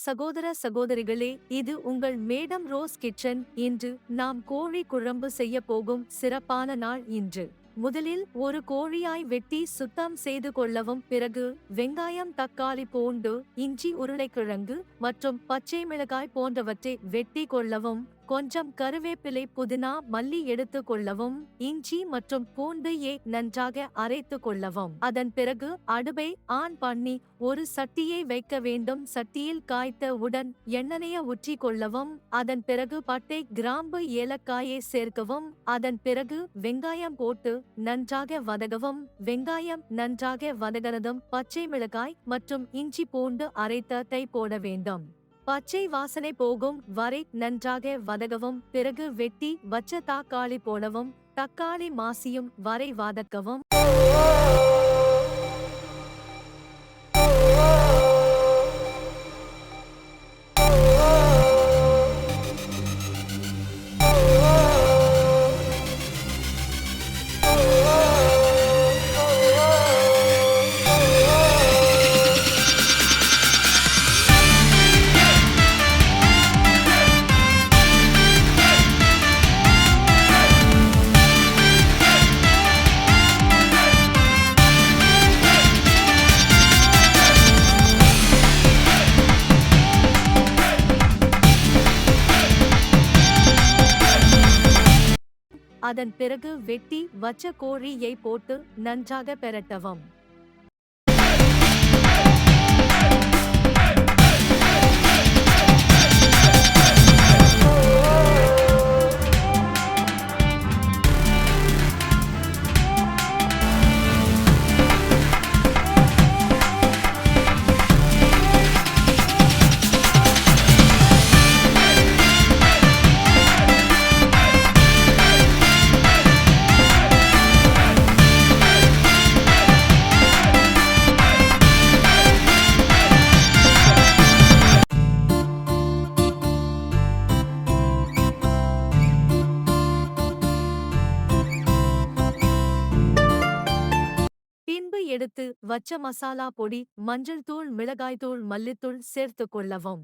சகோதர சகோதரிகளே, இது உங்கள் மேடம் ரோஸ் கிச்சன். இன்று நாம் கோழி குழம்பு செய்ய போகும் சிறப்பான நாள் இன்று. முதலில் ஒரு கோழியாய் வெட்டி சுத்தம் செய்து கொள்ளவும். பிறகு வெங்காயம், தக்காளி, பூண்டு, இஞ்சி, உருளைக்கிழங்கு மற்றும் பச்சை மிளகாய் போன்றவற்றை வெட்டி கொள்ளவும். கொஞ்சம் கருவேப்பிலை, புதினா, மல்லி எடுத்து கொள்ளவும். இஞ்சி மற்றும் பூண்டு நன்றாக அரைத்து கொள்ளவும். அதன் பிறகு அடுப்பை ஆன் பண்ணி ஒரு சட்டியை வைக்க வேண்டும். சட்டியில் காய்த்த உடன் எண்ணெயை ஊற்றி கொள்ளவும். அதன் பிறகு பட்டை, கிராம்பு, ஏலக்காயை சேர்க்கவும். அதன் பிறகு வெங்காயம் போட்டு நன்றாக வதக்கவும். வெங்காயம் நன்றாக வதங்கினதும் பச்சை மிளகாய் மற்றும் இஞ்சி, பூண்டு அரைத்ததை போட வேண்டும். பச்சை வாசனை போகும் வரை நன்றாக வதக்கவும். பிறகு வெட்டி வச்ச தக்காளி போடவும். தக்காளி மாசியும் வரை வதக்கவும். அதன் பிறகு வெட்டி வச்ச கோழியை போட்டு நன்றாக பெரட்டவும். பின்பு எடுத்து வச்ச மசாலா பொடி, மஞ்சள் தூள், மிளகாய்த்தூள், மல்லித்தூள் சேர்த்து கொள்ளவும்.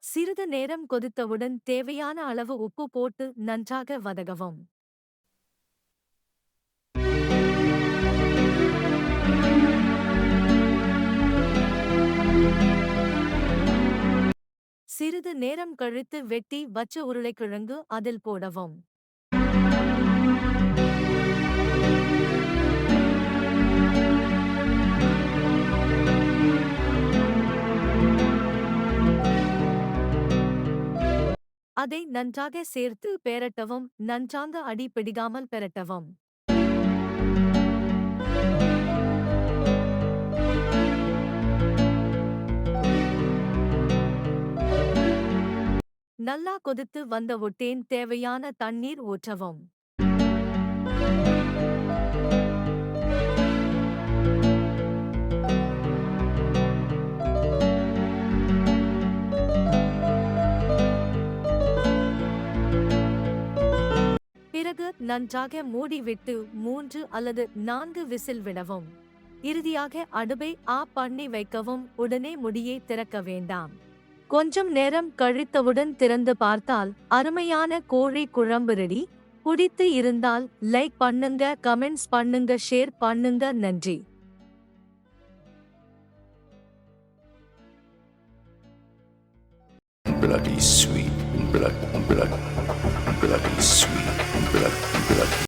சிறிது நேரம் கொதித்தவுடன் தேவையான அளவு உப்பு போட்டு நன்றாக வதக்கவும். சிறிது நேரம் கழித்து வெட்டி வச்ச உருளைக்கிழங்கு அதில் போடவும். அதை நன்றாக சேர்த்து பெரட்டவும். நன்றாக அடி பிடிக்காமல் பெரட்டவும். நல்லா கொதித்து வந்தவுடன் தேவையான தண்ணீர் ஊற்றவும். பிறகு நன்றாக மூடிவிட்டு 3 அல்லது 4 விசில் விடவும். இறுதியாக அடுப்பை ஆஃப் பண்ணி வைக்கவும். உடனே மூடியை திறக்க வேண்டாம். கொஞ்சம் நேரம் கழித்தவுடன் திறந்து பார்த்தால் அருமையான கோழி குழம்பு ரெடி. பிடித்து இருந்தால் லைக் பண்ணுங்க, கமெண்ட்ஸ் பண்ணுங்க, ஷேர் பண்ணுங்க. நன்றி. Bloody sweet, bloody sweet, bloody.